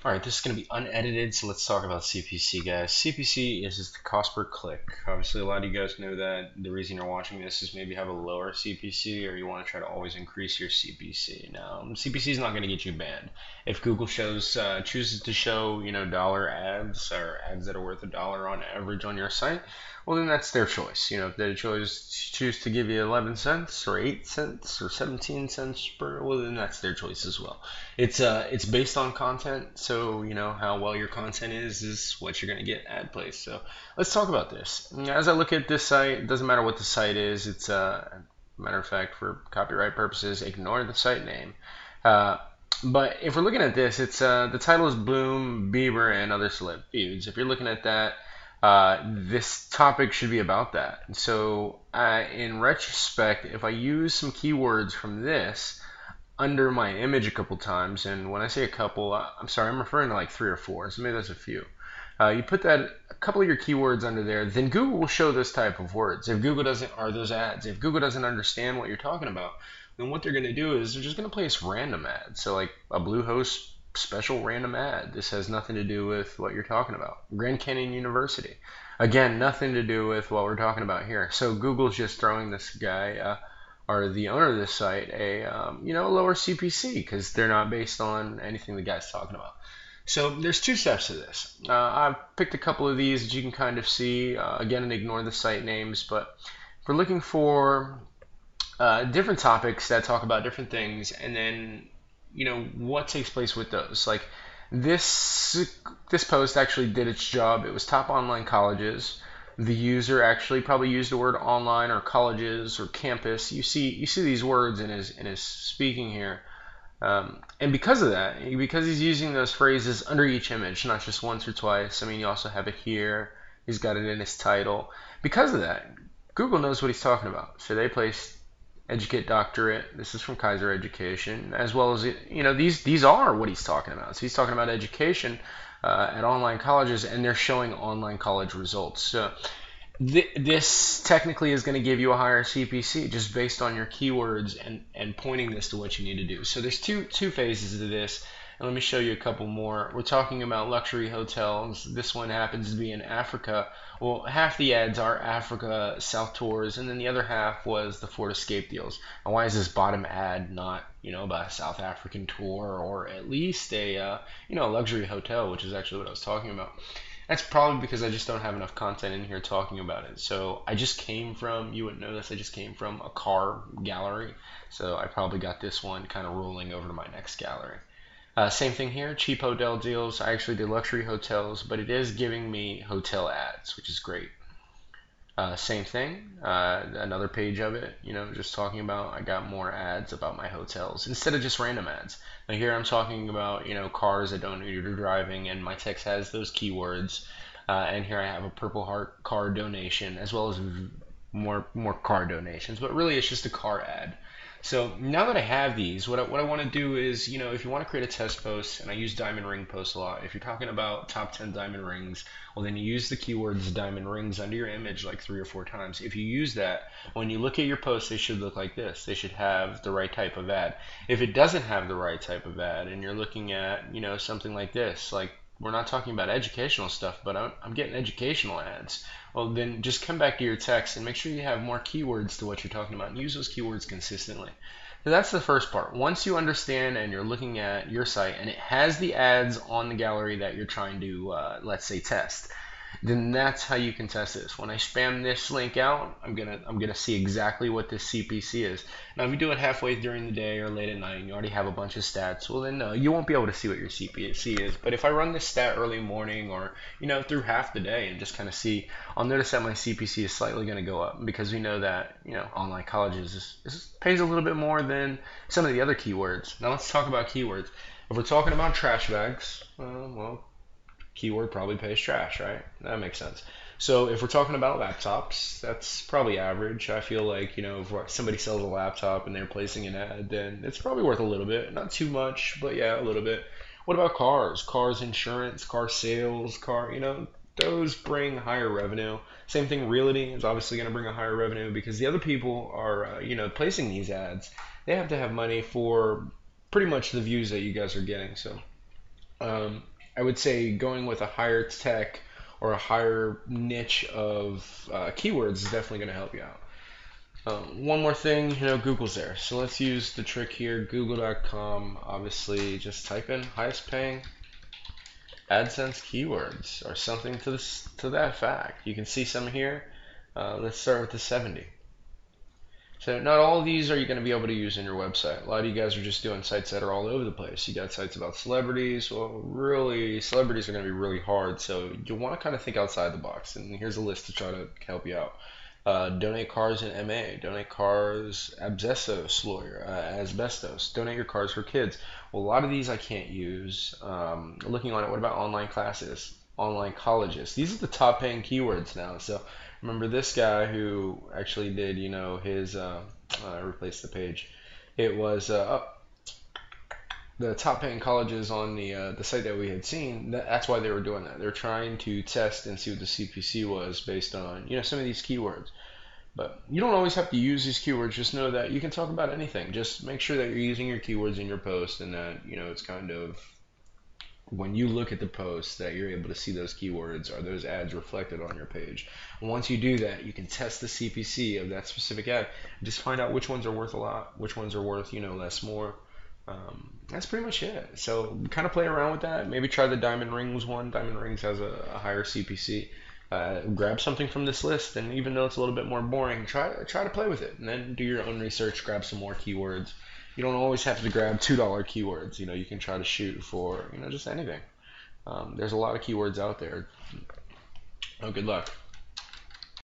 All right, this is going to be unedited, so let's talk about CPC, guys. CPC is just the cost per click. Obviously, a lot of you guys know that the reason you're watching this is maybe have a lower CPC or you want to try to always increase your CPC. Now, CPC is not going to get you banned. If Google chooses to show, dollar ads or ads that are worth $1 on average on your site, well, then that's their choice. If they choose to give you 11 cents or 8 cents or 17 cents per, well, then that's their choice as well. It's based on content, so how well your content is what you're gonna get ad plays. So let's talk about this. As I look at this site, it doesn't matter what the site is. It's matter of fact, for copyright purposes, ignore the site name. Uh, but if we're looking at this, it's the title is Boom Bieber and other celeb feuds. If you're looking at that, this topic should be about that. So in retrospect, if I use some keywords from this under my image a couple times, and when I say a couple, I'm sorry, I'm referring to like 3 or 4, so maybe that's a few. You put that a couple of your keywords under there, then Google will show this type of words. If Google doesn't, or those ads, if Google doesn't understand what you're talking about, then what they're going to do is they're just going to place random ads. So like a Bluehost special random ad. This has nothing to do with what you're talking about. Grand Canyon University. Again, nothing to do with what we're talking about here. So Google's just throwing this guy or the owner of this site a lower CPC because they're not based on anything the guy's talking about. So there's 2 steps to this. I've picked a couple of these that you can kind of see. Again, and ignore the site names, but if we're looking for different topics that talk about different things, and then what takes place with those. Like this post actually did its job. It was top online colleges. The user actually probably used the word online or colleges or campus. You see these words in his speaking here. And because of that, because he's using those phrases under each image, not just once or twice. I mean, you also have it here. He's got it in his title. Because of that, Google knows what he's talking about. So they placed Educate Doctorate. This is from Kaiser Education, as well as these are what he's talking about. So he's talking about education at online colleges, and they're showing online college results. So this technically is going to give you a higher CPC just based on your keywords and pointing this to what you need to do. So there's two phases to this. And let me show you a couple more. We're talking about luxury hotels. This one happens to be in Africa. Well, half the ads are Africa South tours, and then the other half was the Ford Escape deals. And why is this bottom ad not, about a South African tour or at least a luxury hotel, which is actually what I was talking about? That's probably because I just don't have enough content in here talking about it. So I just came from, you wouldn't know this, I just came from a car gallery. So I probably got this one kind of rolling over to my next gallery. Same thing here, cheap hotel deals. I actually did luxury hotels, but it is giving me hotel ads, which is great. Same thing, another page of it, just talking about, I got more ads about my hotels instead of just random ads. Now here I'm talking about, cars that don't need you driving, and my text has those keywords. And here I have a Purple Heart car donation, as well as more car donations, but really it's just a car ad. So now that I have these, what I want to do is, if you want to create a test post, and I use diamond ring posts a lot, if you're talking about top 10 diamond rings, well, then you use the keywords diamond rings under your image like 3 or 4 times. If you use that, when you look at your post, they should look like this. They should have the right type of ad. If it doesn't have the right type of ad, and you're looking at, something like this, like we're not talking about educational stuff, but I'm getting educational ads. Well, then just come back to your text and make sure you have more keywords to what you're talking about and use those keywords consistently. So that's the first part. Once you understand and you're looking at your site and it has the ads on the gallery that you're trying to, let's say, test, then that's how you can test this. When I spam this link out, I'm gonna see exactly what this CPC is. Now, if you do it halfway during the day or late at night, and you already have a bunch of stats, well then you won't be able to see what your CPC is. But if I run this stat early morning or through half the day and just kind of see, I'll notice that my CPC is slightly going to go up because we know that online colleges pays a little bit more than some of the other keywords. Now let's talk about keywords. If we're talking about trash bags, well, keyword probably pays trash, right? That makes sense. So if we're talking about laptops, that's probably average. I feel like, if somebody sells a laptop and they're placing an ad, then it's probably worth a little bit. Not too much, but yeah, a little bit. What about cars? Cars insurance, car sales, those bring higher revenue. Same thing, realty is obviously going to bring a higher revenue because the other people are, placing these ads. They have to have money for pretty much the views that you guys are getting. So, I would say going with a higher tech or a higher niche of keywords is definitely going to help you out. One more thing, Google's there. So let's use the trick here. Google.com, obviously, just type in highest paying AdSense keywords or something to that fact. You can see some here. Let's start with the 70. So not all of these are you going to be able to use in your website. A lot of you guys are just doing sites that are all over the place. You got sites about celebrities. Well, really, celebrities are going to be really hard. So you want to kind of think outside the box. And here's a list to try to help you out. Donate cars in MA. Donate cars asbestos lawyer. Asbestos. Donate your cars for kids. Well, a lot of these I can't use. Looking on it, what about online classes? Online colleges. These are the top paying keywords now. So remember this guy who actually did, his, I replaced the page. It was the top paying colleges on the site that we had seen. That's why they were doing that. They're trying to test and see what the CPC was based on, some of these keywords. But you don't always have to use these keywords. Just know that you can talk about anything. Just make sure that you're using your keywords in your post and that, it's kind of when you look at the post that you're able to see those keywords or those ads reflected on your page. And once you do that, you can test the CPC of that specific ad. Just find out which ones are worth a lot, which ones are worth, less more. That's pretty much it. So kind of play around with that. Maybe try the Diamond Rings one. Diamond Rings has a higher CPC. Grab something from this list, and even though it's a little bit more boring, try to play with it, and then do your own research. Grab some more keywords. You don't always have to grab $2 keywords. You can try to shoot for just anything. There's a lot of keywords out there. Oh, good luck.